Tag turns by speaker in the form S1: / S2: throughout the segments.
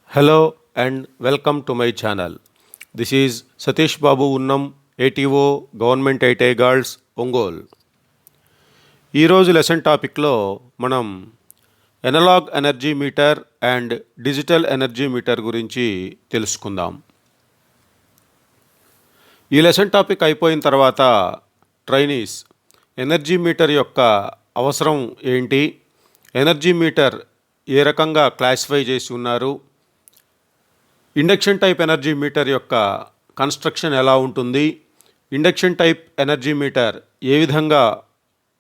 S1: Hello and welcome to my channel. This is Satish Babu Unnam, ATO government ITI girls Ongole. ఈరోజు lesson టాపిక్లో మనం analogue energy metre and digital energy metre గురించి తెలుసుకుందాం. ఈ lesson topic అయిపోయిన తర్వాత trainees energy meter యొక్క అవసరం ఏంటి, ఎనర్జీ మీటర్ ఏ రకంగా క్లాసిఫై చేసి ఉన్నారు, ఇండక్షన్ టైప్ ఎనర్జీ మీటర్ యొక్క కన్స్ట్రక్షన్ ఎలా ఉంటుంది, ఇండక్షన్ టైప్ ఎనర్జీ మీటర్ ఏ విధంగా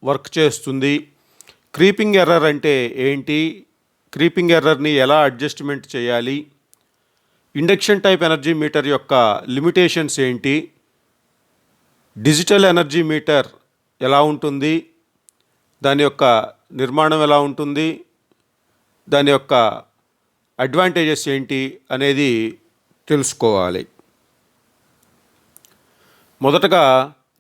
S1: వర్క్ చేస్తుంది, క్రీపింగ్ ఎర్రర్ అంటే ఏంటి, క్రీపింగ్ ఎర్రర్ని ఎలా అడ్జస్ట్మెంట్ చేయాలి, ఇండక్షన్ టైప్ ఎనర్జీ మీటర్ యొక్క లిమిటేషన్స్ ఏంటి, డిజిటల్ ఎనర్జీ మీటర్ ఎలా ఉంటుంది, దాని యొక్క నిర్మాణం ఎలా ఉంటుంది, దాని యొక్క అడ్వాంటేజెస్ ఏంటి అనేది తెలుసుకోవాలి. మొదటగా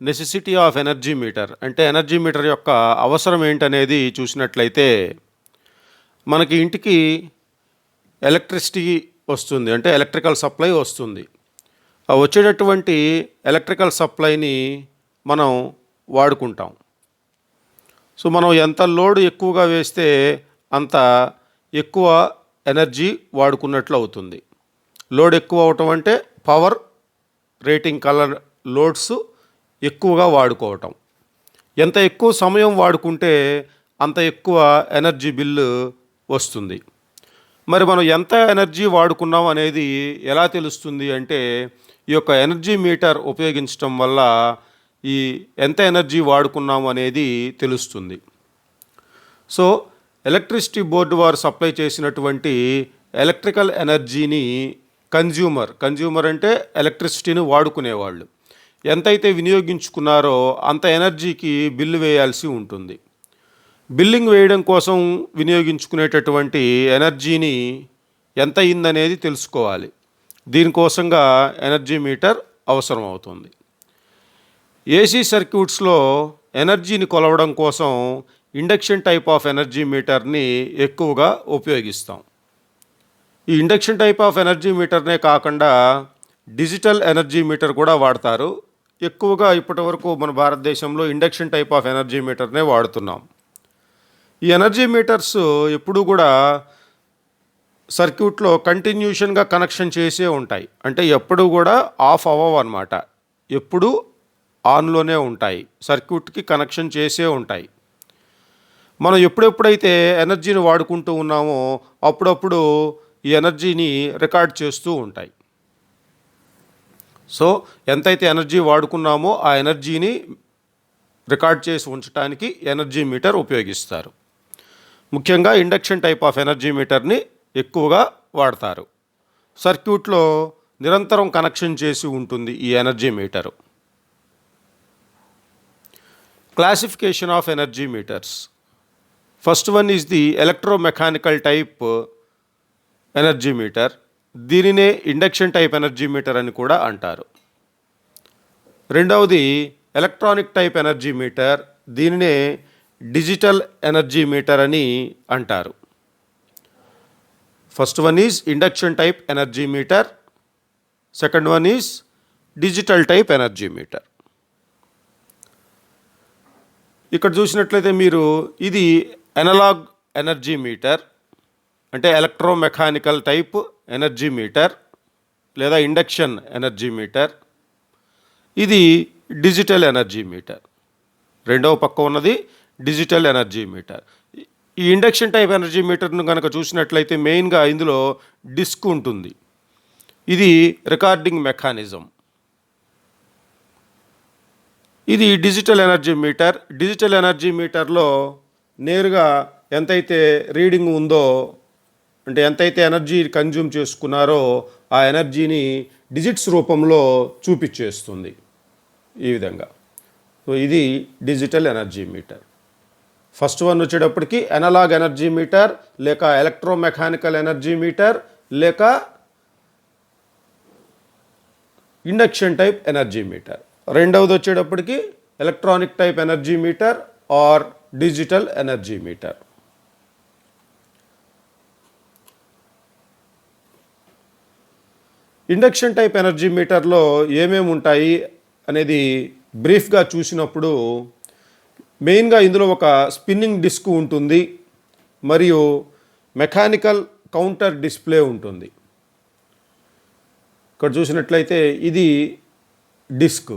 S1: నెసెసిటీ ఆఫ్ ఎనర్జీ మీటర్ అంటే ఎనర్జీ మీటర్ యొక్క అవసరం ఏంటనేది చూసినట్లయితే మనకి ఇంటికి ఎలక్ట్రిసిటీ వస్తుంది, అంటే ఎలక్ట్రికల్ సప్లై వస్తుంది. ఆ వచ్చేటటువంటి ఎలక్ట్రికల్ సప్లైని మనం వాడుకుంటాం. సో మనం ఎంత లోడ్ ఎక్కువగా వేస్తే అంత ఎక్కువ ఎనర్జీ వాడుకున్నట్లు అవుతుంది. లోడ్ ఎక్కువ అవటం అంటే పవర్ రేటింగ్ కలర్ లోడ్స్ ఎక్కువగా వాడుకోవటం. ఎంత ఎక్కువ సమయం వాడుకుంటే అంత ఎక్కువ ఎనర్జీ బిల్లు వస్తుంది. మరి మనం ఎంత ఎనర్జీ వాడుకున్నాం అనేది ఎలా తెలుస్తుంది అంటే ఈ యొక్క ఎనర్జీ మీటర్ ఉపయోగించడం వల్ల ఈ ఎంత ఎనర్జీ వాడుకున్నాము అనేది తెలుస్తుంది. సో ఎలక్ట్రిసిటీ బోర్డు వారు సప్లై చేసినటువంటి ఎలక్ట్రికల్ ఎనర్జీని కన్జ్యూమర్ అంటే ఎలక్ట్రిసిటీని వాడుకునేవాళ్ళు ఎంతైతే వినియోగించుకున్నారో అంత ఎనర్జీకి బిల్లు వేయాల్సి ఉంటుంది. బిల్లింగ్ వేయడం కోసం వినియోగించుకునేటటువంటి ఎనర్జీని ఎంత అయిందనేది తెలుసుకోవాలి. దీనికోసంగా ఎనర్జీ మీటర్ అవసరం అవుతుంది. ఏసీ సర్క్యూట్స్లో ఎనర్జీని కొలవడం కోసం ఇండక్షన్ టైప్ ఆఫ్ ఎనర్జీ మీటర్ని ఎక్కువగా ఉపయోగిస్తాం. ఈ ఇండక్షన్ టైప్ ఆఫ్ ఎనర్జీ మీటర్నే కాకుండా డిజిటల్ ఎనర్జీ మీటర్ కూడా వాడతారు. ఎక్కువగా ఇప్పటి వరకు మన భారతదేశంలో ఇండక్షన్ టైప్ ఆఫ్ ఎనర్జీ మీటర్నే వాడుతున్నాం. ఈ ఎనర్జీ మీటర్స్ ఎప్పుడూ కూడా సర్క్యూట్లో కంటిన్యూషన్గా కనెక్షన్ చేసే ఉంటాయి. అంటే ఎప్పుడు కూడా ఆఫ్ అవ్వవు అన్నమాట, ఎప్పుడు ఆన్లోనే ఉంటాయి, సర్క్యూట్కి కనెక్షన్ చేసే ఉంటాయి. మనం ఎప్పుడెప్పుడైతే ఎనర్జీని వాడుకుంటూ ఉన్నామో అప్పుడప్పుడు ఈ ఎనర్జీని రికార్డ్ చేస్తూ ఉంటాయి. సో ఎంతైతే ఎనర్జీ వాడుకున్నామో ఆ ఎనర్జీని రికార్డ్ చేసి ఉంచడానికి ఎనర్జీ మీటర్ ఉపయోగిస్తారు. ముఖ్యంగా ఇండక్షన్ టైప్ ఆఫ్ ఎనర్జీ మీటర్ని ఎక్కువగా వాడతారు. సర్క్యూట్లో నిరంతరం కనెక్షన్ చేసి ఉంటుంది ఈ energy meter. Classification of energy meters. First one is the electromechanical type energy meter. దీనినే ఇండక్షన్ టైప్ ఎనర్జీ మీటర్ అని కూడా అంటారు. రెండవది ఎలక్ట్రానిక్ టైప్ ఎనర్జీ మీటర్. దీనినే డిజిటల్ ఎనర్జీ మీటర్ అని అంటారు. First one is induction type energy meter, second one is digital type energy meter. ఇక్కడ చూసినట్లయితే మీరు ఇది ఎనలాగ్ ఎనర్జీ మీటర్ అంటే ఎలక్ట్రోమెకానికల్ టైప్ ఎనర్జీ మీటర్ లేదా ఇండక్షన్ ఎనర్జీ మీటర్. ఇది డిజిటల్ ఎనర్జీ మీటర్. రెండవ పక్క ఉన్నది డిజిటల్ ఎనర్జీ మీటర్. ఈ ఇండక్షన్ టైప్ ఎనర్జీ మీటర్ను కనుక చూసినట్లయితే మెయిన్గా ఇందులో డిస్క్ ఉంటుంది. ఇది రికార్డింగ్ మెకానిజం. ఇది digital energy meter. Digital energy మీటర్లో నేరుగా ఎంతైతే రీడింగ్ ఉందో అంటే ఎంతైతే ఎనర్జీ కన్జ్యూమ్ చేసుకున్నారో ఆ ఎనర్జీని డిజిట్స్ రూపంలో చూపించేస్తుంది ఈ విధంగా. సో ఇది digital energy meter. First one వచ్చేటప్పటికి ఎనలాగ్ ఎనర్జీ మీటర్ లేక ఎలక్ట్రోమెకానికల్ ఎనర్జీ మీటర్ లేక ఇండక్షన్ టైప్ ఎనర్జీ మీటర్. రెండవది వచ్చేటప్పటికి electronic type energy meter or digital energy meter. Induction type energy మీటర్లో ఏమేమి ఉంటాయి అనేది బ్రీఫ్గా చూసినప్పుడు మెయిన్గా ఇందులో ఒక స్పిన్నింగ్ డిస్క్ ఉంటుంది, మరియు మెకానికల్ కౌంటర్ డిస్ప్లే ఉంటుంది. ఇక్కడ చూసినట్లయితే ఇది డిస్క్,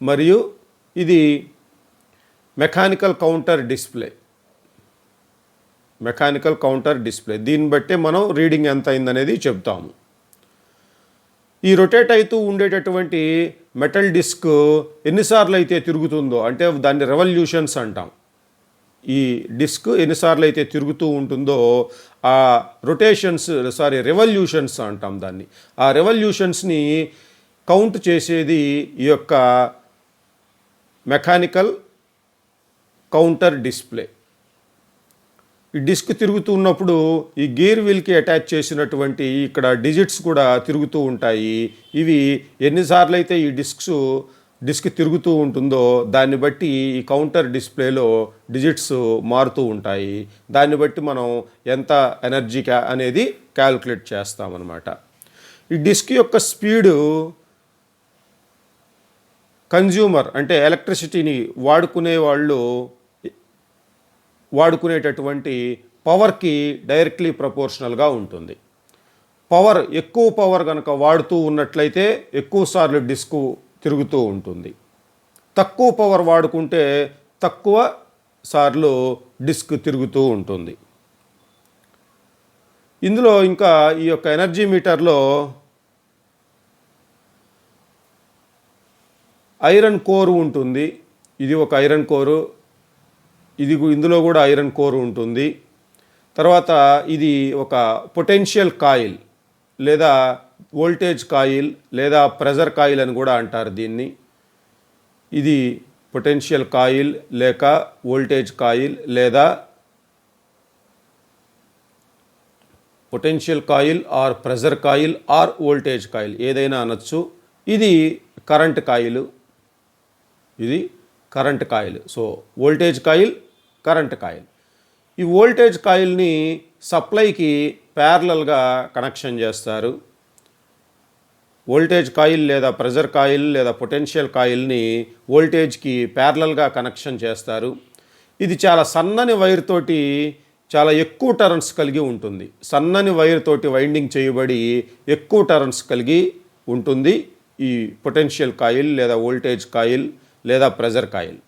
S1: మరియు ఇది మెకానికల్ కౌంటర్ డిస్ప్లే. దీన్ని బట్టే మనం రీడింగ్ ఎంత అయిందనేది చెప్తాము. ఈ రొటేట్ అవుతూ ఉండేటటువంటి మెటల్ డిస్క్ ఎన్నిసార్లు అయితే తిరుగుతుందో, అంటే దాన్ని రెవల్యూషన్స్ అంటాం. ఈ డిస్క్ ఎన్నిసార్లు అయితే తిరుగుతూ ఉంటుందో ఆ రెవల్యూషన్స్ అంటాం దాన్ని. ఆ రెవల్యూషన్స్ని కౌంట్ చేసేది ఈ యొక్క మెకానికల్ కౌంటర్ డిస్ప్లే. ఈ డిస్క్ తిరుగుతూ ఉన్నప్పుడు ఈ గేర్ వీల్కి అటాచ్ చేసినటువంటి ఇక్కడ డిజిట్స్ కూడా తిరుగుతూ ఉంటాయి. ఇవి ఎన్నిసార్లు అయితే ఈ డిస్క్ తిరుగుతూ ఉంటుందో దాన్ని బట్టి ఈ కౌంటర్ డిస్ప్లేలో డిజిట్స్ మారుతూ ఉంటాయి. దాన్ని బట్టి మనం ఎంత ఎనర్జీ అనేది క్యాలిక్యులేట్ చేస్తామన్నమాట. ఈ డిస్క్ యొక్క స్పీడు కన్జ్యూమర్ అంటే ఎలక్ట్రిసిటీని వాడుకునేటటువంటి పవర్కి డైరెక్ట్లీ ప్రపోర్షనల్గా ఉంటుంది. ఎక్కువ పవర్ కనుక వాడుతూ ఉన్నట్లయితే ఎక్కువసార్లు డిస్క్ తిరుగుతూ ఉంటుంది. తక్కువ పవర్ వాడుకుంటే తక్కువ సార్లు డిస్క్ తిరుగుతూ ఉంటుంది. ఇందులో ఇంకా ఈ యొక్క ఎనర్జీ మీటర్లో ఐరన్ కోర్ ఉంటుంది. ఇది ఒక ఐరన్ కోరు, ఇందులో కూడా ఐరన్ కోర్ ఉంటుంది. తర్వాత ఇది ఒక పొటెన్షియల్ కాయిల్ లేదా వోల్టేజ్ కాయిల్ లేదా ప్రెజర్ కాయిల్ అని కూడా అంటారు దీన్ని. ఇది పొటెన్షియల్ కాయిల్ లేక వోల్టేజ్ కాయిల్ లేదా potential coil or pressure coil or voltage coil ఏదైనా అనొచ్చు. ఇది current coil, so voltage coil, current coil. ఈ వోల్టేజ్ కాయిల్ని సప్లైకి ప్యారలల్గా కనెక్షన్ చేస్తారు. వోల్టేజ్ కాయిల్ లేదా ప్రెజర్ కాయిల్ లేదా పొటెన్షియల్ కాయిల్ని వోల్టేజ్కి ప్యారలల్గా కనెక్షన్ చేస్తారు. ఇది చాలా సన్నని వైర్ తోటి చాలా ఎక్కువ టర్న్స్ కలిగి ఉంటుంది. సన్నని వైర్ తోటి వైండింగ్ చేయబడి ఎక్కువ టర్న్స్ కలిగి ఉంటుంది ఈ పొటెన్షియల్ కాయిల్ లేదా వోల్టేజ్ కాయిల్ లేదా ప్రెజర్ కాయిల్.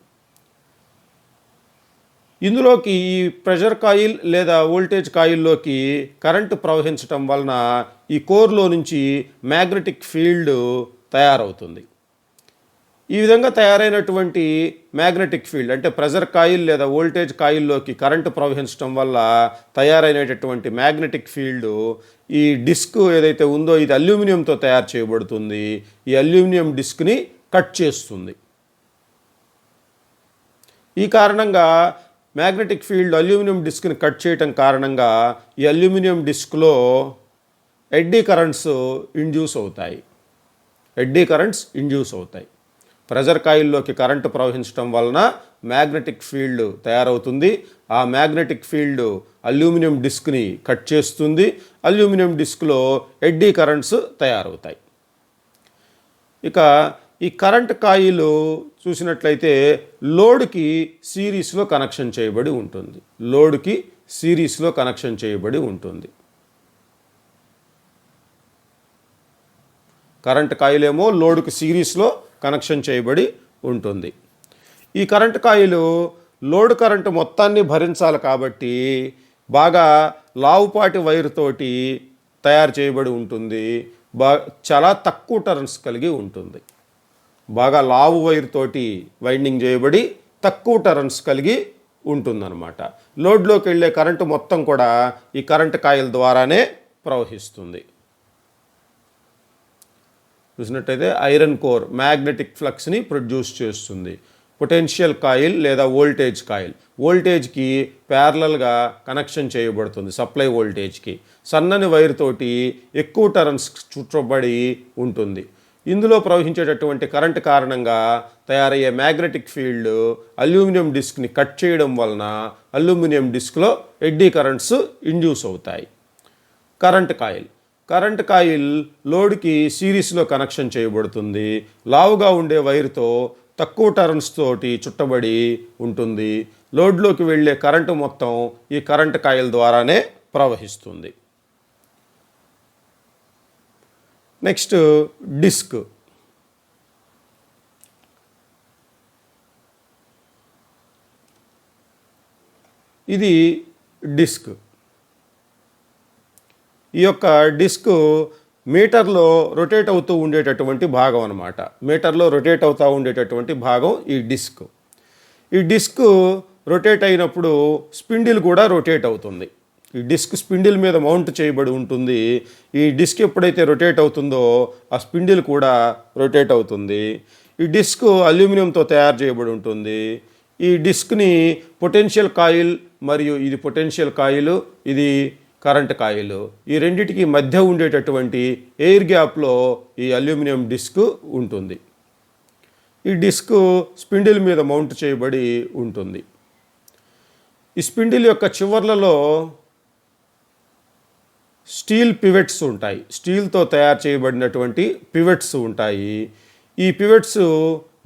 S1: ఇందులోకి ఈ ప్రెషర్ కాయిల్ లేదా వోల్టేజ్ కాయిల్లోకి కరెంటు ప్రవహించటం వలన ఈ కోర్లో నుంచి మ్యాగ్నెటిక్ ఫీల్డ్ తయారవుతుంది. ఈ విధంగా తయారైనటువంటి మ్యాగ్నెటిక్ ఫీల్డ్ అంటే ప్రెషర్ కాయిల్ లేదా వోల్టేజ్ కాయిల్లోకి కరెంటు ప్రవహించడం వల్ల తయారైనటువంటి మ్యాగ్నెటిక్ ఫీల్డ్ ఈ డిస్క్ ఏదైతే ఉందో ఇది అల్యూమినియంతో తయారు చేయబడుతుంది. ఈ అల్యూమినియం డిస్క్ని కట్ చేస్తుంది. ఈ కారణంగా మ్యాగ్నెటిక్ ఫీల్డ్ అల్యూమినియం డిస్క్ని కట్ చేయటం కారణంగా ఈ అల్యూమినియం డిస్క్లో ఎడ్డీ కరెంట్స్ ఇండ్యూస్ అవుతాయి. ప్రెషర్ కాయిల్లోకి కరెంటు ప్రవహించడం వలన మ్యాగ్నెటిక్ ఫీల్డ్ తయారవుతుంది. ఆ మ్యాగ్నెటిక్ ఫీల్డ్ అల్యూమినియం డిస్క్ని కట్ చేస్తుంది. అల్యూమినియం డిస్క్లో ఎడ్డీ కరెంట్స్ తయారవుతాయి. ఇక ఈ కరెంట్ కాయిల్ చూసినట్లయితే లోడ్కి సిరీస్లో కనెక్షన్ చేయబడి ఉంటుంది. కరెంట్ కాయిల్ ఏమో లోడ్కి సిరీస్లో కనెక్షన్ చేయబడి ఉంటుంది. ఈ కరెంట్ కాయిల్ లోడ్ కరెంటు మొత్తాన్ని భరించాలి కాబట్టి బాగా లావుపాటి వైర్ తోటి తయారు చేయబడి ఉంటుంది. చాలా తక్కువ టర్న్స్ కలిగి ఉంటుంది. బాగా లావు వైర్ తోటి వైండింగ్ చేయబడి తక్కువ టర్న్స్ కలిగి ఉంటుందన్నమాట. లోడ్లోకి వెళ్ళే కరెంటు మొత్తం కూడా ఈ కరెంట్ కాయిల్ ద్వారానే ప్రవహిస్తుంది. చూసినట్టయితే ఐరన్ కోర్ మ్యాగ్నెటిక్ ఫ్లక్స్ని ప్రొడ్యూస్ చేస్తుంది. పొటెన్షియల్ కాయిల్ లేదా వోల్టేజ్ కాయిల్ వోల్టేజ్కి ప్యారలల్గా కనెక్షన్ చేయబడుతుంది. సప్లై వోల్టేజ్కి సన్నని వైర్ తోటి ఎక్కువ టర్న్స్ చుట్టబడి ఉంటుంది. ఇందులో ప్రవహించేటటువంటి కరెంట్ కారణంగా తయారయ్యే మ్యాగ్నెటిక్ ఫీల్డ్ అల్యూమినియం డిస్క్ని కట్ చేయడం వలన అల్యూమినియం డిస్క్లో ఎడ్డీ కరెంట్స్ ఇండ్యూస్ అవుతాయి. కరెంట్ కాయిల్ లోడ్కి సిరీస్లో కనెక్షన్ చేయబడుతుంది. లావుగా ఉండే వైర్తో తక్కువ టర్న్స్ తోటి చుట్టబడి ఉంటుంది. లోడ్లోకి వెళ్ళే కరెంటు మొత్తం ఈ కరెంట్ కాయిల్ ద్వారానే ప్రవహిస్తుంది. Next disc. ఇది డిస్క్. ఈ యొక్క డిస్క్ మీటర్లో రొటేట్ అవుతూ ఉండేటటువంటి భాగం అన్నమాట. మీటర్లో రొటేట్ అవుతూ ఉండేటటువంటి భాగం ఈ డిస్క్. ఈ డిస్క్ రొటేట్ అయినప్పుడు స్పిండిల్ కూడా రొటేట్ అవుతుంది. ఈ డిస్క్ స్పిండిల్ మీద మౌంట్ చేయబడి ఉంటుంది. ఈ డిస్క్ ఎప్పుడైతే రొటేట్ అవుతుందో ఆ స్పిండిల్ కూడా రొటేట్ అవుతుంది. ఈ డిస్క్ అల్యూమినియంతో తయారు చేయబడి ఉంటుంది. ఈ డిస్క్ని పొటెన్షియల్ కాయిల్ మరియు ఇది పొటెన్షియల్ కాయిల్, ఇది కరెంట్ కాయిల్, ఈ రెండిటికి మధ్య ఉండేటటువంటి ఎయిర్ గ్యాప్లో ఈ అల్యూమినియం డిస్క్ ఉంటుంది. ఈ డిస్క్ స్పిండిల్ మీద మౌంట్ చేయబడి ఉంటుంది. ఈ స్పిండిల్ యొక్క చివర్లలో స్టీల్ పివెట్స్ ఉంటాయి. స్టీల్తో తయారు చేయబడినటువంటి పివెట్స్ ఉంటాయి. ఈ పివెట్స్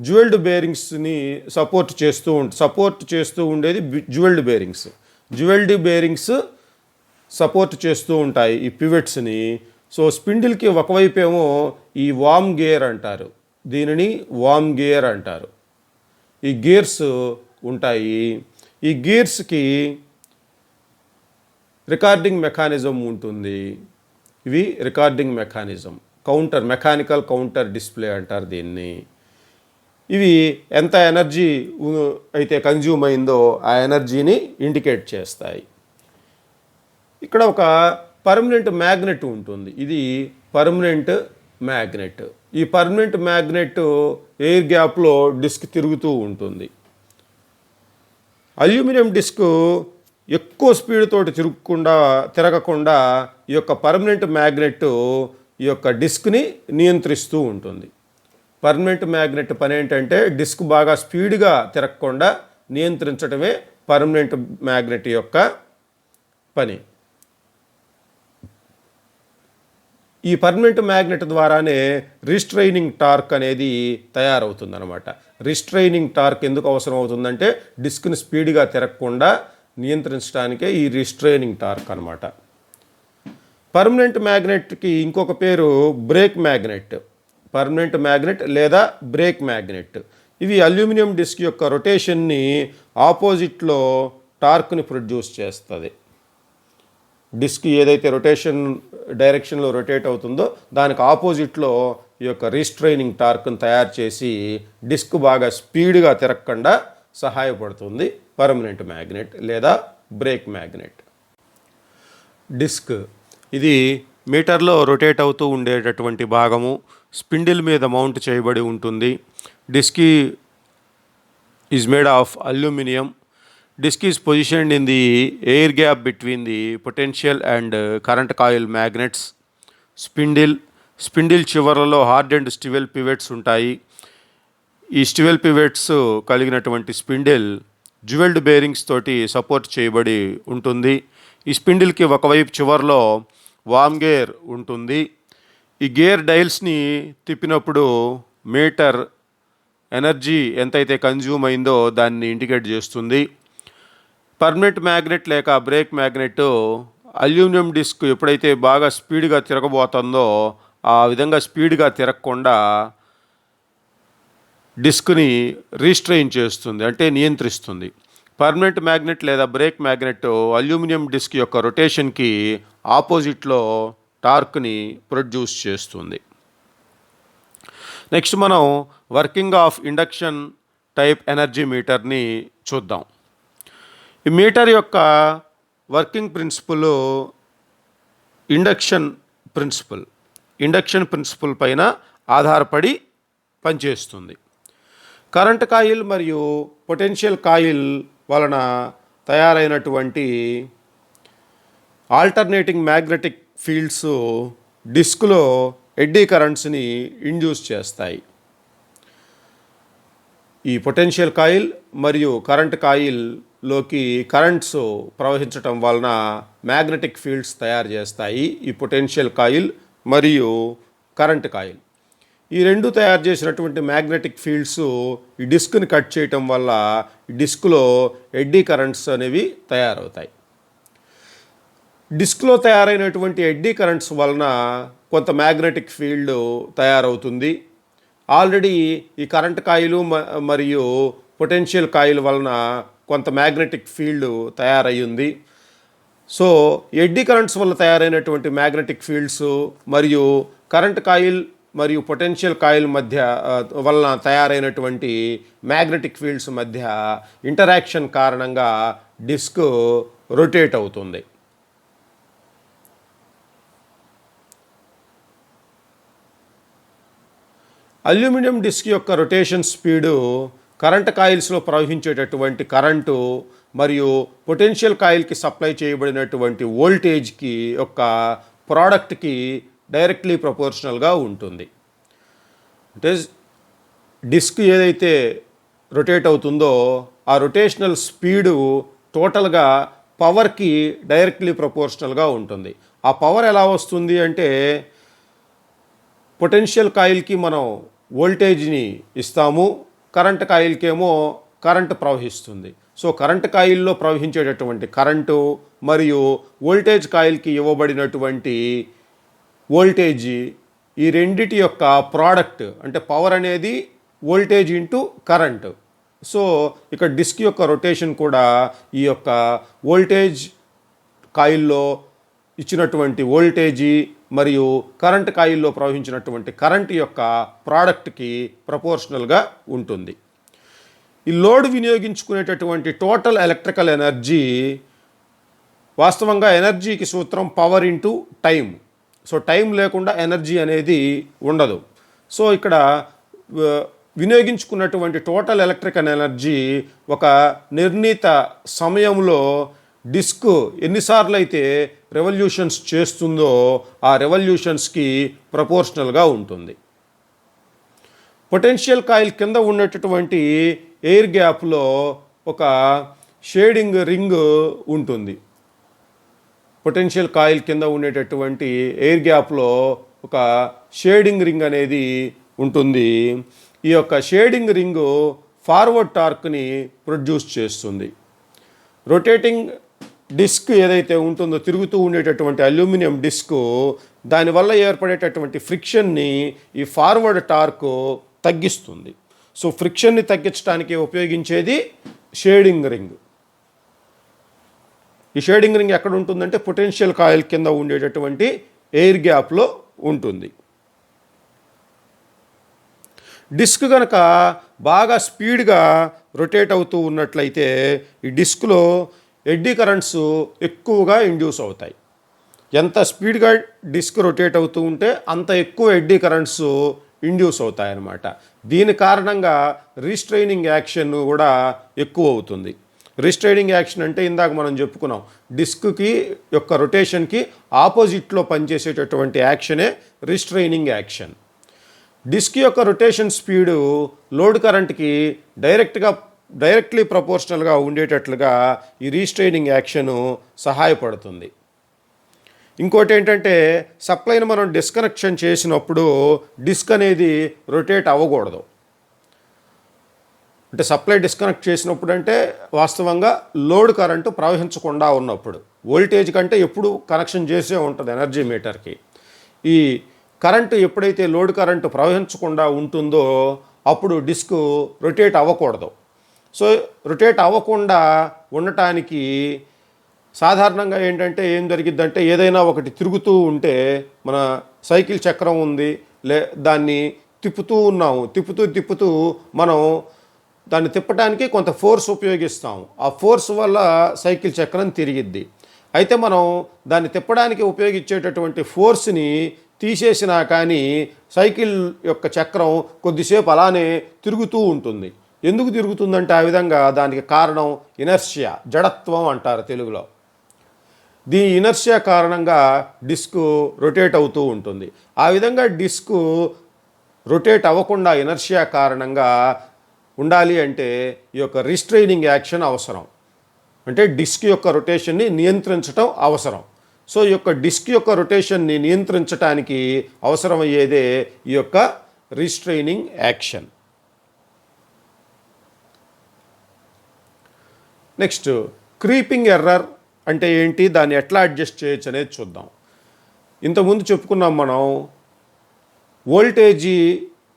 S1: జ్యువెల్డ్ బేరింగ్స్ని సపోర్ట్ చేస్తూ ఉండేది జ్యువెల్డ్ బేరింగ్స్. జ్యువెల్డ్ బేరింగ్స్ సపోర్ట్ చేస్తూ ఉంటాయి ఈ పివెట్స్ని. సో స్పిండిల్కి ఒకవైపు ఏమో ఈ వామ్ గేర్ అంటారు, దీనిని వామ్ గేర్ అంటారు. ఈ గేర్స్ ఉంటాయి. ఈ గేర్స్కి రికార్డింగ్ మెకానిజం ఉంటుంది. ఇవి recording mechanism, mechanical counter display అంటారు దీన్ని. ఇవి ఎంత ఎనర్జీ అయితే కన్జ్యూమ్ అయిందో ఆ ఎనర్జీని ఇండికేట్ చేస్తాయి. ఇక్కడ ఒక పర్మనెంట్ మ్యాగ్నెట్ ఉంటుంది. ఇది పర్మనెంట్ మ్యాగ్నెట్. ఈ పర్మనెంట్ మ్యాగ్నెట్ ఎయిర్ గ్యాప్లో డిస్క్ తిరుగుతూ ఉంటుంది. అల్యూమినియం డిస్క్ ఎక్కువ స్పీడ్ తోటి తిరగకుండా ఈ యొక్క పర్మనెంట్ మ్యాగ్నెట్ ఈ యొక్క డిస్క్ని నియంత్రిస్తూ ఉంటుంది. పర్మనెంట్ మ్యాగ్నెట్ పని ఏంటంటే డిస్క్ బాగా స్పీడ్గా తిరగకుండా నియంత్రించడమే పర్మనెంట్ మ్యాగ్నెట్ యొక్క పని. ఈ పర్మనెంట్ మ్యాగ్నెట్ ద్వారానే రిస్ట్రైనింగ్ టార్క్ అనేది తయారవుతుందన్నమాట. రిస్ట్రైనింగ్ టార్క్ ఎందుకు అవసరం అవుతుందంటే డిస్క్ని స్పీడ్గా తిరగకుండా నియంత్రించడానికే ఈ రిస్ట్రైనింగ్ టార్క్ అనమాట. పర్మనెంట్ మ్యాగ్నెట్కి ఇంకొక పేరు బ్రేక్ మ్యాగ్నెట్. పర్మనెంట్ మ్యాగ్నెట్ లేదా బ్రేక్ మ్యాగ్నెట్. ఇవి అల్యూమినియం డిస్క్ యొక్క రొటేషన్ని ఆపోజిట్లో టార్క్ని ప్రొడ్యూస్ చేస్తుంది. డిస్క్ ఏదైతే రొటేషన్ డైరెక్షన్లో రొటేట్ అవుతుందో దానికి ఆపోజిట్లో ఈ యొక్క రీస్ట్రైనింగ్ టార్క్ను తయారు చేసి డిస్క్ బాగా స్పీడ్గా తిరగకుండా సహాయపడుతుంది పర్మనెంట్ మ్యాగ్నెట్ లేదా బ్రేక్ మ్యాగ్నెట్. డిస్క్ ఇది మీటర్లో రొటేట్ అవుతూ ఉండేటటువంటి భాగము. స్పిండిల్ మీద మౌంట్ చేయబడి ఉంటుంది. Disc is made of aluminium. Disc is positioned in the air gap between the potential and current coil magnets. Spindle చివర్లలో హార్డెండ్ స్టివెల్ పివెట్స్ ఉంటాయి. ఈ స్టివెల్ పివెట్స్ కలిగినటువంటి స్పిండిల్ జ్యువెల్డ్ బేరింగ్స్ తోటి సపోర్ట్ చేయబడి ఉంటుంది. ఈ స్పిండిల్కి ఒకవైపు చివర్లో వామ్ గేర్ ఉంటుంది. ఈ గేర్ డైల్స్ని తిప్పినప్పుడు మీటర్ ఎనర్జీ ఎంతైతే కన్జ్యూమ్ అయిందో దాన్ని ఇండికేట్ చేస్తుంది. పర్మనెంట్ మ్యాగ్నెట్ లేక బ్రేక్ మ్యాగ్నెట్ అల్యూమినియం డిస్క్ ఎప్పుడైతే బాగా స్పీడ్గా తిరగబోతుందో ఆ విధంగా స్పీడ్గా తిరగకుండా డిస్క్ని రీస్ట్రైన్ చేస్తుంది, అంటే నియంత్రిస్తుంది. పర్మనెంట్ మ్యాగ్నెట్ లేదా బ్రేక్ మ్యాగ్నెట్ అల్యూమినియం డిస్క్ యొక్క రొటేషన్కి ఆపోజిట్లో టార్క్ని ప్రొడ్యూస్ చేస్తుంది. నెక్స్ట్ మనం working of induction type energy మీటర్ని చూద్దాం. ఈ మీటర్ యొక్క వర్కింగ్ ప్రిన్సిపల్ ఇండక్షన్ ప్రిన్సిపల్ పైన ఆధారపడి పనిచేస్తుంది. కరెంట్ కాయిల్ మరియు పొటెన్షియల్ కాయిల్ వలన తయారైనటువంటి ఆల్టర్నేటింగ్ మ్యాగ్నెటిక్ ఫీల్డ్స్ డిస్క్లో ఎడ్డీ కరెంట్స్ని ఇండ్యూస్ చేస్తాయి. ఈ పొటెన్షియల్ కాయిల్ మరియు కరెంట్ కాయిల్లోకి కరెంట్స్ ప్రవహించటం వలన మ్యాగ్నెటిక్ ఫీల్డ్స్ తయారు చేస్తాయి ఈ పొటెన్షియల్ కాయిల్ మరియు కరెంట్ కాయిల్. ఈ రెండు తయారు చేసినటువంటి మ్యాగ్నెటిక్ ఫీల్డ్స్ ఈ డిస్క్ని కట్ చేయటం వల్ల ఈ డిస్క్లో ఎడ్డీ కరెంట్స్ అనేవి తయారవుతాయి. డిస్క్లో తయారైనటువంటి ఎడ్డీ కరెంట్స్ వలన కొంత మ్యాగ్నెటిక్ ఫీల్డ్ తయారవుతుంది. ఆల్రెడీ ఈ కరెంట్ కాయిల్ మరియు పొటెన్షియల్ కాయిల్ వలన కొంత మ్యాగ్నెటిక్ ఫీల్డ్ తయారయ్యింది. సో ఎడ్డీ కరెంట్స్ వల్ల తయారైనటువంటి మ్యాగ్నెటిక్ ఫీల్డ్స్ మరియు కరెంట్ కాయిల్ మరియు పొటెన్షియల్ కాయిల్ మధ్య వలన తయారైనటువంటి మ్యాగ్నెటిక్ ఫీల్డ్స్ మధ్య ఇంటరాక్షన్ కారణంగా డిస్క్ రొటేట్ అవుతుంది. అల్యూమినియం డిస్క్ యొక్క రొటేషన్ స్పీడు కరెంట్ కాయిల్స్లో ప్రవహించేటటువంటి కరెంటు మరియు పొటెన్షియల్ కాయిల్కి సప్లై చేయబడినటువంటి వోల్టేజ్కి యొక్క ప్రోడక్ట్కి డైరెక్ట్లీ ప్రపోర్షనల్గా ఉంటుంది. అంటే డిస్క్ ఏదైతే రొటేట్ అవుతుందో ఆ రొటేషనల్ స్పీడు టోటల్గా పవర్కి డైరెక్ట్లీ ప్రపోర్షనల్గా ఉంటుంది. ఆ పవర్ ఎలా వస్తుంది అంటే పొటెన్షియల్ కాయిల్కి మనం వోల్టేజ్ని ఇస్తాము, కరెంట్ కాయిల్కేమో కరెంటు ప్రవహిస్తుంది. సో కరెంట్ కాయిల్లో ప్రవహించేటటువంటి కరెంటు మరియు వోల్టేజ్ కాయిల్కి ఇవ్వబడినటువంటి వోల్టేజ్ ఈ రెండిటి యొక్క ప్రోడక్ట్ అంటే పవర్ అనేది వోల్టేజ్ ఇంటూ కరెంటు. సో ఇక్కడ డిస్క్ యొక్క రొటేషన్ కూడా ఈ యొక్క వోల్టేజ్ కాయిల్లో ఇచ్చినటువంటి వోల్టేజీ మరియు కరెంట్ కాయిల్లో ప్రవహించినటువంటి కరెంట్ యొక్క ప్రోడక్ట్కి ప్రపోర్షనల్గా ఉంటుంది. ఈ లోడ్ వినియోగించుకునేటటువంటి టోటల్ ఎలక్ట్రికల్ ఎనర్జీ వాస్తవంగా ఎనర్జీకి సూత్రం power into time. So time లేకుండా ఎనర్జీ అనేది ఉండదు. సో ఇక్కడ వినియోగించుకున్నటువంటి టోటల్ ఎలక్ట్రికల్ ఎనర్జీ ఒక నిర్ణీత సమయంలో డిస్క్ ఎన్నిసార్లు అయితే రెవల్యూషన్స్ చేస్తుందో ఆ రెవల్యూషన్స్కి ప్రపోర్షనల్గా ఉంటుంది. పొటెన్షియల్ కాయిల్ కింద ఉన్నటువంటి ఎయిర్ గ్యాప్లో ఒక షేడింగ్ రింగ్ ఉంటుంది. పొటెన్షియల్ కాయిల్ కింద ఉండేటటువంటి ఎయిర్ గ్యాప్లో ఒక షేడింగ్ రింగ్ అనేది ఉంటుంది. ఈ యొక్క షేడింగ్ రింగు ఫార్వర్డ్ టార్క్ని ప్రొడ్యూస్ చేస్తుంది. రొటేటింగ్ డిస్క్ ఏదైతే ఉంటుందో తిరుగుతూ ఉండేటటువంటి అల్యూమినియం డిస్క్ దానివల్ల ఏర్పడేటటువంటి ఫ్రిక్షన్ని ఈ ఫార్వర్డ్ టార్క్ తగ్గిస్తుంది. సో ఫ్రిక్షన్ని తగ్గించడానికి ఉపయోగించేది షేడింగ్ రింగ్. ఈ షేడింగ్ రింగ్ ఎక్కడ ఉంటుందంటే పొటెన్షియల్ కాయిల్ కింద ఉండేటటువంటి ఎయిర్ గ్యాప్లో ఉంటుంది. డిస్క్ కనుక బాగా స్పీడ్గా రొటేట్ అవుతూ ఉన్నట్లయితే ఈ డిస్క్లో ఎడ్డీ కరెంట్స్ ఎక్కువగా ఇండ్యూస్ అవుతాయి. ఎంత స్పీడ్గా డిస్క్ రొటేట్ అవుతూ ఉంటే అంత ఎక్కువ ఎడ్డీ కరెంట్స్ ఇండ్యూస్ అవుతాయన్నమాట. దీని కారణంగా రీస్ట్రైనింగ్ యాక్షన్ కూడా ఎక్కువ అవుతుంది. రీస్ట్రైనింగ్ యాక్షన్ అంటే ఇందాక మనం చెప్పుకున్నాం, డిస్క్కి యొక్క రొటేషన్కి ఆపోజిట్లో పనిచేసేటటువంటి యాక్షనే రీస్ట్రైనింగ్ యాక్షన్. డిస్క్ యొక్క రొటేషన్ స్పీడు లోడ్ కరెంట్కి డైరెక్ట్లీ ప్రపోర్షనల్గా ఉండేటట్లుగా ఈ రీస్ట్రైనింగ్ యాక్షను సహాయపడుతుంది. ఇంకోటి ఏంటంటే సప్లైని మనం డిస్కనెక్షన్ చేసినప్పుడు డిస్క్ అనేది రొటేట్ అవ్వకూడదు. అంటే సప్లై డిస్కనెక్ట్ చేసినప్పుడు అంటే వాస్తవంగా లోడ్ కరెంటు ప్రవహించకుండా ఉన్నప్పుడు, వోల్టేజ్ కంటే ఎప్పుడు కనెక్షన్ చేసే ఉంటుంది ఎనర్జీ మీటర్కి. ఈ కరెంటు ఎప్పుడైతే లోడ్ కరెంటు ప్రవహించకుండా ఉంటుందో అప్పుడు డిస్క్ రొటేట్ అవ్వకూడదు. సో రొటేట్ అవ్వకుండా ఉండటానికి సాధారణంగా ఏంటంటే ఏం జరిగిద్దంటే ఏదైనా ఒకటి తిరుగుతూ ఉంటే మన సైకిల్ చక్రం ఉంది, దాన్ని తిప్పుతూ ఉన్నాము, తిప్పుతూ మనం దాన్ని తిప్పడానికి కొంత ఫోర్స్ ఉపయోగిస్తాము. ఆ ఫోర్స్ వల్ల సైకిల్ చక్రం తిరిగిద్ది. అయితే మనం దాన్ని తిప్పడానికి ఉపయోగించేటటువంటి ఫోర్స్ని తీసేసినా కానీ సైకిల్ యొక్క చక్రం కొద్దిసేపు అలానే తిరుగుతూ ఉంటుంది. ఎందుకు తిరుగుతుందంటే ఆ విధంగా దానికి కారణం ఇనర్షియా, జడత్వం అంటారు తెలుగులో. దీని ఇనర్షియా కారణంగా డిస్క్ రొటేట్ అవుతూ ఉంటుంది. ఆ విధంగా డిస్క్ రొటేట్ అవ్వకుండా ఇనర్షియా కారణంగా ఉండాలి అంటే ఈ యొక్క రిస్ట్రైనింగ్ యాక్షన్ అవసరం. అంటే డిస్క్ యొక్క రొటేషన్ని నియంత్రించటం అవసరం. సో ఈ యొక్క డిస్క్ యొక్క రొటేషన్ని నియంత్రించడానికి అవసరమయ్యేదే ఈ యొక్క restraining action. Next, creeping error అంటే ఏంటి, దాన్ని ఎట్లా అడ్జస్ట్ చేయొచ్చు అనేది చూద్దాం. ఇంతకుముందు చెప్పుకున్నాం మనం, వోల్టేజీ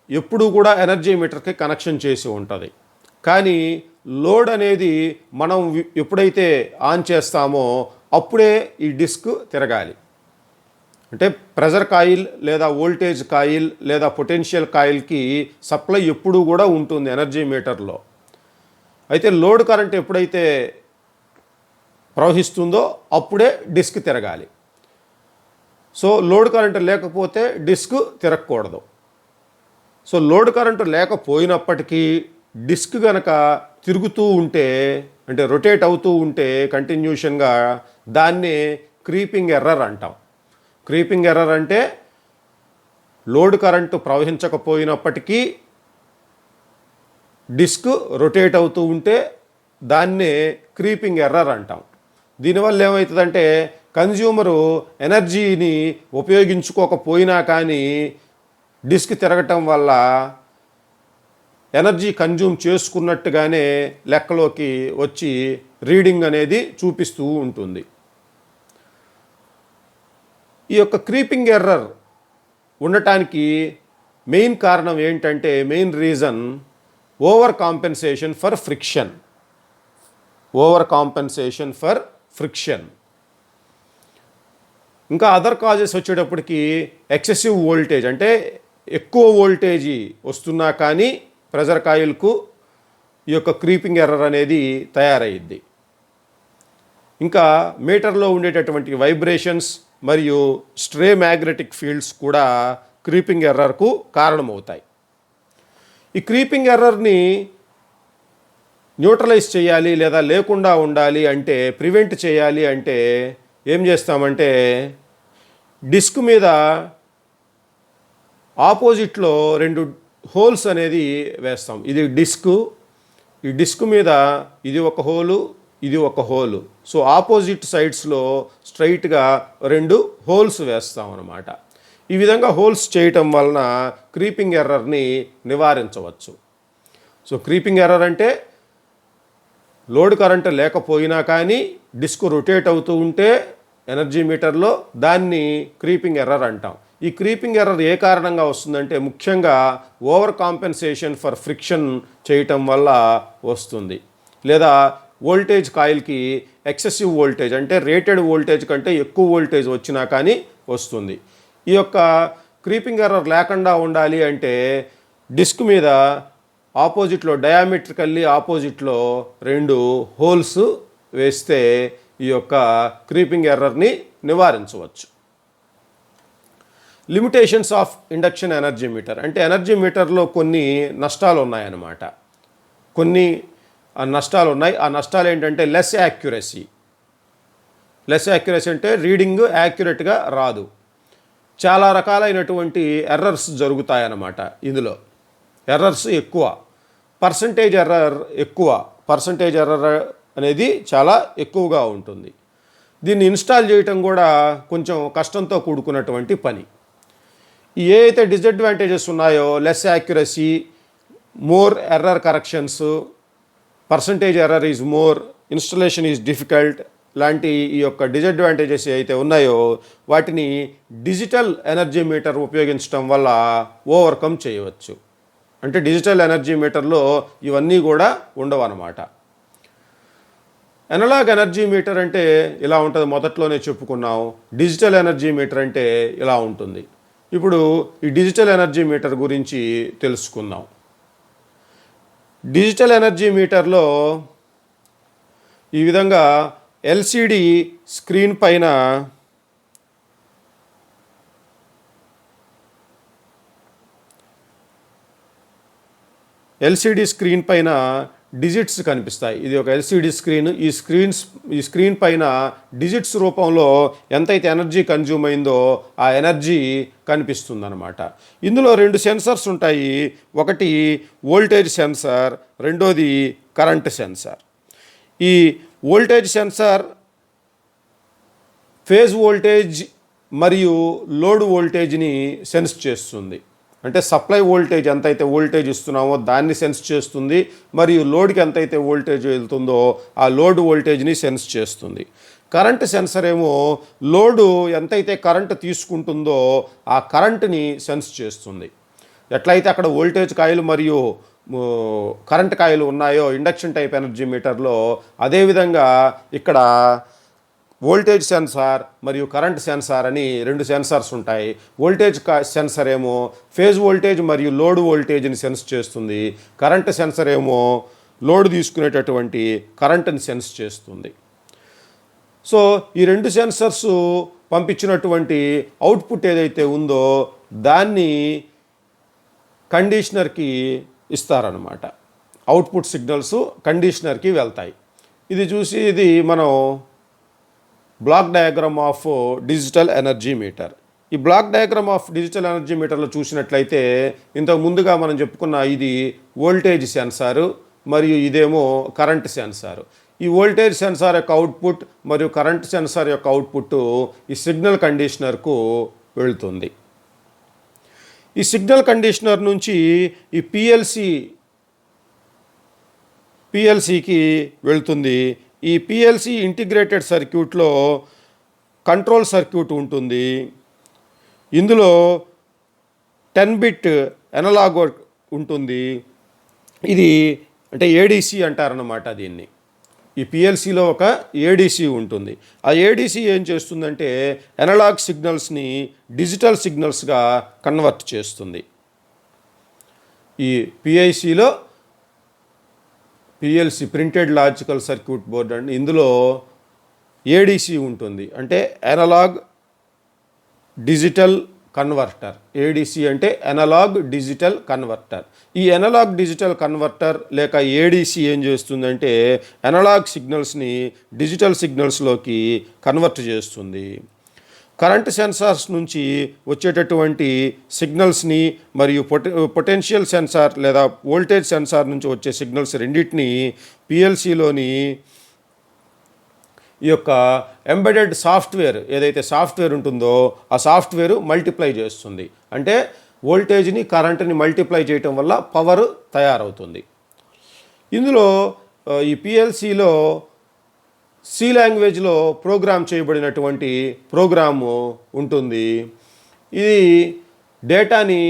S1: ఎప్పుడూ కూడా ఎనర్జీ మీటర్కి కనెక్షన్ చేసి ఉంటుంది. కానీ లోడ్ అనేది మనం ఎప్పుడైతే ఆన్ చేస్తామో అప్పుడే ఈ డిస్క్ తిరగాలి. అంటే ప్రెజర్ కాయిల్ లేదా వోల్టేజ్ కాయిల్ లేదా పొటెన్షియల్ కాయిల్కి సప్లై ఎప్పుడూ కూడా ఉంటుంది ఎనర్జీ మీటర్లో. అయితే లోడ్ కరెంట్ ఎప్పుడైతే ప్రవహిస్తుందో అప్పుడే డిస్క్ తిరగాలి. సో లోడ్ కరెంటు లేకపోతే డిస్క్ తిరగకూడదు. సో లోడ్ కరెంటు లేకపోయినప్పటికీ డిస్క్ కనుక తిరుగుతూ ఉంటే, అంటే రొటేట్ అవుతూ ఉంటే కంటిన్యూషన్గా, దాన్ని క్రీపింగ్ ఎర్రర్ అంటాం. క్రీపింగ్ ఎర్రర్ అంటే లోడ్ కరెంటు ప్రవహించకపోయినప్పటికీ డిస్క్ రొటేట్ అవుతూ ఉంటే దాన్నే క్రీపింగ్ ఎర్రర్ అంటాం. దీనివల్ల ఏమవుతుందంటే కన్జ్యూమరు ఎనర్జీని ఉపయోగించుకోకపోయినా కానీ డిస్క్ తిరగటం వల్ల ఎనర్జీ కన్జ్యూమ్ చేసుకున్నట్టుగానే లెక్కలోకి వచ్చి రీడింగ్ అనేది చూపిస్తూ ఉంటుంది. ఈ యొక్క క్రీపింగ్ ఎర్రర్ ఉండటానికి మెయిన్ కారణం ఏంటంటే, main reason over compensation for friction. Over compensation for friction. ఇంకా అదర్ కాజెస్ వచ్చేటప్పటికి ఎక్సెసివ్ వోల్టేజ్, అంటే ఎక్కువ వోల్టేజీ వస్తున్నా కానీ ప్రెజర్ కాయిల్కు ఈ యొక్క క్రీపింగ్ ఎర్రర్ అనేది తయారయ్యిద్ది. ఇంకా మీటర్లో ఉండేటటువంటి వైబ్రేషన్స్ మరియు స్ట్రే మ్యాగ్నెటిక్ ఫీల్డ్స్ కూడా క్రీపింగ్ ఎర్రర్కు కారణమవుతాయి. ఈ క్రీపింగ్ ఎర్రర్ని న్యూట్రలైజ్ చేయాలి లేదా లేకుండా ఉండాలి అంటే, ప్రివెంట్ చేయాలి అంటే ఏం చేస్తామంటే, డిస్క్ మీద ఆపోజిట్లో 2 హోల్స్ అనేది వేస్తాం. ఇది డిస్క్, ఈ డిస్క్ మీద ఇది ఒక హోలు, ఇది ఒక హోలు. సో ఆపోజిట్ సైడ్స్లో స్ట్రైట్గా 2 హోల్స్ వేస్తాం అన్నమాట. ఈ విధంగా హోల్స్ చేయటం వలన క్రీపింగ్ ఎర్రర్ని నివారించవచ్చు. సో క్రీపింగ్ ఎర్రర్ అంటే లోడ్ కరెంటు లేకపోయినా కానీ డిస్క్ రొటేట్ అవుతూ ఉంటే ఎనర్జీ మీటర్లో, దాన్ని క్రీపింగ్ ఎర్రర్ అంటాం. ఈ క్రీపింగ్ ఎర్రర్ ఏ కారణంగా వస్తుందంటే ముఖ్యంగా ఓవర్ కాంపెన్సేషన్ ఫర్ ఫ్రిక్షన్ చేయటం వల్ల వస్తుంది. లేదా వోల్టేజ్ కాయిల్కి ఎక్సెసివ్ వోల్టేజ్, అంటే రేటెడ్ వోల్టేజ్ కంటే ఎక్కువ వోల్టేజ్ వచ్చినా కానీ వస్తుంది. ఈ యొక్క క్రీపింగ్ ఎర్రర్ లేకుండా ఉండాలి అంటే డిస్క్ మీద ఆపోజిట్లో, డయామెట్రికల్లీ ఆపోజిట్లో 2 హోల్స్ వేస్తే ఈ యొక్క క్రీపింగ్ ఎర్రర్ని నివారించవచ్చు. Limitations of induction energy metre, అంటే ఎనర్జీ మీటర్లో కొన్ని నష్టాలు ఉన్నాయన్నమాట. కొన్ని నష్టాలు ఉన్నాయి. ఆ నష్టాలు ఏంటంటే లెస్ యాక్యురసీ. లెస్ యాక్యురసీ అంటే రీడింగ్ యాక్యురేట్గా రాదు. చాలా రకాలైనటువంటి ఎర్రర్స్ జరుగుతాయన్నమాట. ఇందులో ఎర్రర్స్ ఎక్కువ, పర్సంటేజ్ ఎర్రర్ ఎక్కువ. పర్సంటేజ్ ఎర్రర్ అనేది చాలా ఎక్కువగా ఉంటుంది. దీన్ని ఇన్స్టాల్ చేయటం కూడా కొంచెం కష్టంతో కూడుకున్నటువంటి పని. ఏ అయితే డిసడ్వాంటేజెస్ ఉన్నాయో, less accuracy, more error corrections, percentage error is more, installation is difficult లాంటి ఈ యొక్క డిసడ్వాంటేజెస్ అయితే ఉన్నాయో వాటిని డిజిటల్ ఎనర్జీ మీటర్ ఉపయోగించడం వల్ల ఓవర్కమ్ చేయవచ్చు. అంటే డిజిటల్ ఎనర్జీ మీటర్లో ఇవన్నీ కూడా ఉండవు అన్నమాట. అనలాగ్ ఎనర్జీ మీటర్ అంటే ఇలా ఉంటుంది, మొదట్లోనే చెప్పుకున్నాం. డిజిటల్ ఎనర్జీ మీటర్ అంటే ఇలా ఉంటుంది. ఇప్పుడు ఈ డిజిటల్ ఎనర్జీ మీటర్ గురించి తెలుసుకుందాం. డిజిటల్ ఎనర్జీ మీటర్లో ఈ విధంగా ఎల్సిడి స్క్రీన్ పైన డిజిట్స్ కనిపిస్తాయి. ఇది ఒక ఎల్సిడి స్క్రీన్. ఈ స్క్రీన్ పైన డిజిట్స్ రూపంలో ఎంతైతే ఎనర్జీ కన్జ్యూమ్ అయిందో ఆ ఎనర్జీ కనిపిస్తుంది అనమాట. ఇందులో 2 సెన్సర్స్ ఉంటాయి. ఒకటి వోల్టేజ్ సెన్సార్, రెండోది కరెంట్ సెన్సార్. ఈ వోల్టేజ్ సెన్సార్ ఫేజ్ వోల్టేజ్ మరియు లోడ్ వోల్టేజ్ని సెన్స్ చేస్తుంది. అంటే సప్లై వోల్టేజ్ ఎంతైతే వోల్టేజ్ ఇస్తున్నామో దాన్ని సెన్స్ చేస్తుంది, మరియు లోడ్కి ఎంతైతే వోల్టేజ్ వెళ్తుందో ఆ లోడ్ వోల్టేజ్ని సెన్స్ చేస్తుంది. కరెంట్ సెన్సర్ ఏమో లోడు ఎంతైతే కరెంట్ తీసుకుంటుందో ఆ కరెంట్ని సెన్స్ చేస్తుంది. ఎట్లయితే అక్కడ వోల్టేజ్ కాయిల్ మరియు కరెంట్ కాయిల్ ఉన్నాయో ఇండక్షన్ టైప్ ఎనర్జీ మీటర్లో, అదేవిధంగా ఇక్కడ వోల్టేజ్ సెన్సార్ మరియు కరెంట్ సెన్సార్ అని 2 సెన్సార్స్ ఉంటాయి. వోల్టేజ్ సెన్సర్ ఏమో ఫేజ్ వోల్టేజ్ మరియు లోడ్ వోల్టేజ్ని సెన్స్ చేస్తుంది. కరెంట్ సెన్సర్ ఏమో లోడ్ తీసుకునేటటువంటి కరెంట్ని సెన్స్ చేస్తుంది. సో ఈ 2 సెన్సర్స్ పంపించినటువంటి అవుట్పుట్ ఏదైతే ఉందో దాన్ని కండిషనర్కి ఇస్తారనమాట. అవుట్పుట్ సిగ్నల్స్ కండిషనర్కి వెళ్తాయి. ఇది చూసి ఇది మనం block diagram of digital energy meter. ఈ block diagram of digital energy మీటర్లో చూసినట్లయితే ఇంతకు ముందుగా మనం చెప్పుకున్న ఇది వోల్టేజ్ సెన్సారు మరియు ఇదేమో కరెంట్ సెన్సారు. ఈ వోల్టేజ్ సెన్సార్ యొక్క అవుట్పుట్ మరియు కరెంట్ సెన్సార్ యొక్క అవుట్పుట్ ఈ సిగ్నల్ కండిషనర్కు వెళ్తుంది. ఈ సిగ్నల్ కండిషనర్ నుంచి ఈ పిఎల్సికి వెళ్తుంది. ఈ పిఎల్సి ఇంటిగ్రేటెడ్ సర్క్యూట్లో కంట్రోల్ సర్క్యూట్ ఉంటుంది. ఇందులో 10 బిట్ ఎనలాగ్ ఉంటుంది. ఇది అంటే ఏడీసీ అంటారన్నమాట దీన్ని. ఈ పిఎల్సిలో ఒక ఏడీసీ ఉంటుంది. ఆ ఏడీసీ ఏం చేస్తుందంటే ఎనలాగ్ సిగ్నల్స్ని డిజిటల్ సిగ్నల్స్గా కన్వర్ట్ చేస్తుంది. ఈ PLC printed logical circuit board అండి. ఇందులో ఏడీసీ ఉంటుంది, అంటే ఎనలాగ్ డిజిటల్ కన్వర్టర్. ఏడీసీ అంటే ఎనలాగ్ డిజిటల్ కన్వర్టర్. ఈ ఎనలాగ్ డిజిటల్ కన్వర్టర్ లేక ఏడీసీ ఏం చేస్తుందంటే ఎనలాగ్ సిగ్నల్స్ని డిజిటల్ సిగ్నల్స్లోకి కన్వర్ట్ చేస్తుంది. కరెంట్ సెన్సార్స్ నుంచి వచ్చేటటువంటి సిగ్నల్స్ని మరియు పొటెన్షియల్ సెన్సార్ లేదా వోల్టేజ్ సెన్సార్ నుంచి వచ్చే సిగ్నల్స్ రెండింటినీ పిఎల్సిలోని ఈ యొక్క ఎంబెడెడ్ సాఫ్ట్వేర్ ఏదైతే సాఫ్ట్వేర్ ఉంటుందో ఆ సాఫ్ట్వేర్ మల్టిప్లై చేస్తుంది. అంటే వోల్టేజ్ని కరెంట్ని మల్టిప్లై చేయటం వల్ల పవర్ తయారవుతుంది. ఇందులో ఈ పిఎల్సిలో సి లాంగ్వేజ్లో ప్రోగ్రామ్ చేయబడినటువంటి ప్రోగ్రాము ఉంటుంది. ఇది డేటాని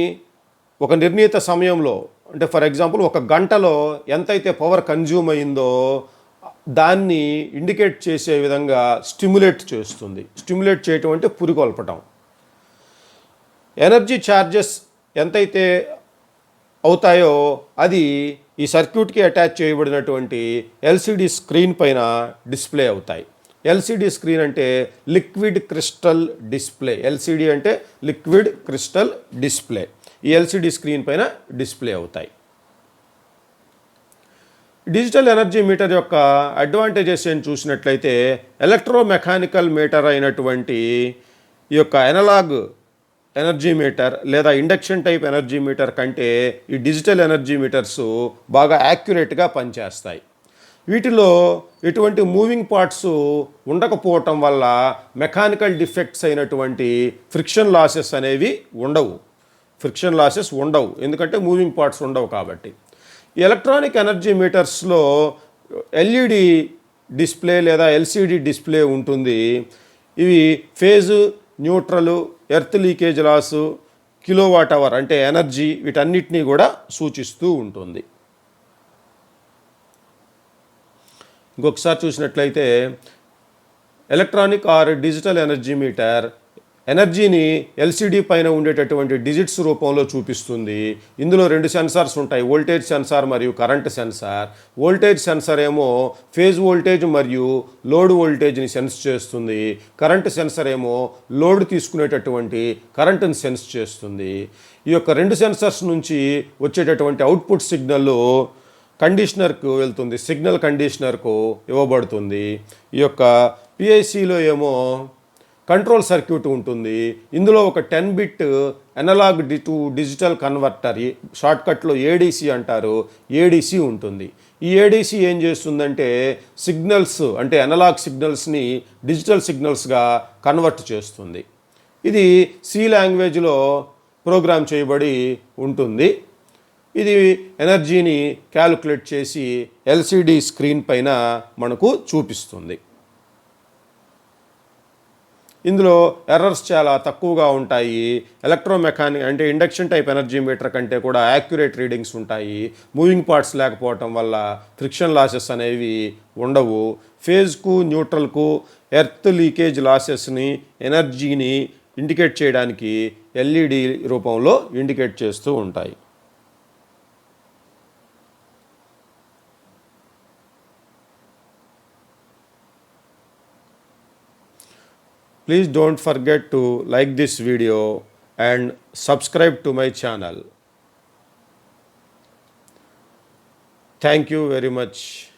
S1: ఒక నిర్ణీత సమయంలో, అంటే ఫర్ ఎగ్జాంపుల్ 1 గంటలో ఎంతైతే పవర్ కన్జ్యూమ్ అయిందో దాన్ని ఇండికేట్ చేసే విధంగా స్టిమ్యులేట్ చేస్తుంది. స్టిమ్యులేట్ చేయటం అంటే పురికొల్పటం. ఎనర్జీ ఛార్జెస్ ఎంతైతే అవుతాయో అది ఈ సర్క్యూట్కి అటాచ్ చేయబడినటువంటి ఎల్సిడి స్క్రీన్ పైన డిస్ప్లే అవుతాయి. ఎల్సిడి స్క్రీన్ అంటే లిక్విడ్ క్రిస్టల్ డిస్ప్లే. ఎల్సిడి అంటే లిక్విడ్ క్రిస్టల్ డిస్ప్లే. ఈ ఎల్సిడి స్క్రీన్ పైన డిస్ప్లే అవుతాయి. డిజిటల్ ఎనర్జీ మీటర్ యొక్క అడ్వాంటేజెస్ ఏం చూసినట్లయితే ఎలక్ట్రోమెకానికల్ మీటర్ అయినటువంటి ఈ యొక్క ఎనలాగ్ ఎనర్జీ మీటర్ లేదా ఇండక్షన్ టైప్ ఎనర్జీ మీటర్ కంటే ఈ డిజిటల్ ఎనర్జీ మీటర్స్ బాగా యాక్యురేట్గా పనిచేస్తాయి. వీటిలో ఎటువంటి మూవింగ్ పార్ట్స్ ఉండకపోవటం వల్ల మెకానికల్ డిఫెక్ట్స్ అయినటువంటి ఫ్రిక్షన్ లాసెస్ అనేవి ఉండవు. ఎందుకంటే మూవింగ్ పార్ట్స్ ఉండవు కాబట్టి. ఈ ఎలక్ట్రానిక్ ఎనర్జీ మీటర్స్లో ఎల్ఈడి డిస్ప్లే లేదా ఎల్సిడి డిస్ప్లే ఉంటుంది. ఇవి phase, neutral, earth leakage loss, kilowatt hour అంటే ఎనర్జీ, వీటన్నిటినీ కూడా సూచిస్తూ ఉంటుంది. ఇంకొకసారి చూసినట్లయితే electronic or digital energy meter ఎనర్జీని ఎల్సిడి పైన ఉండేటటువంటి డిజిట్స్ రూపంలో చూపిస్తుంది. ఇందులో 2 సెన్సార్స్ ఉంటాయి, వోల్టేజ్ సెన్సార్ మరియు కరెంట్ సెన్సార్. వోల్టేజ్ సెన్సార్ ఏమో ఫేజ్ వోల్టేజ్ మరియు లోడ్ వోల్టేజ్ని సెన్స్ చేస్తుంది. కరెంట్ సెన్సార్ ఏమో లోడ్ తీసుకునేటటువంటి కరెంట్ని సెన్స్ చేస్తుంది. ఈ యొక్క 2 సెన్సార్స్ నుంచి వచ్చేటటువంటి అవుట్పుట్ సిగ్నల్ కండిషనర్కు వెళ్తుంది, సిగ్నల్ కండిషనర్కు ఇవ్వబడుతుంది. ఈ యొక్క పిఐసిలో ఏమో కంట్రోల్ సర్క్యూట్ ఉంటుంది. ఇందులో ఒక 10 bit analogue to digital converter, షార్ట్కట్లో ఏడీసీ అంటారు, ఏడీసీ ఉంటుంది. ఈ ఏడీసీ ఏం చేస్తుందంటే సిగ్నల్స్ అంటే అనలాగ్ సిగ్నల్స్ని డిజిటల్ సిగ్నల్స్గా కన్వర్ట్ చేస్తుంది. ఇది సి లాంగ్వేజ్లో ప్రోగ్రామ్ చేయబడి ఉంటుంది. ఇది ఎనర్జీని క్యాలిక్యులేట్ చేసి ఎల్సిడి స్క్రీన్ పైన మనకు చూపిస్తుంది. ఇందులో ఎర్రర్స్ చాలా తక్కువగా ఉంటాయి. ఎలక్ట్రోమెకానిక్ అంటే ఇండక్షన్ టైప్ ఎనర్జీ మీటర్ కంటే కూడా యాక్యురేట్ రీడింగ్స్ ఉంటాయి. మూవింగ్ పార్ట్స్ లేకపోవటం వల్ల ఫ్రిక్షన్ లాసెస్ అనేవి ఉండవు. ఫేజ్కు న్యూట్రల్కు ఎర్త్ లీకేజ్ లాసెస్ని, ఎనర్జీని ఇండికేట్ చేయడానికి ఎల్ఈడి రూపంలో ఇండికేట్ చేస్తూ ఉంటాయి. Please don't forget to like this video and subscribe to my channel. Thank you very much.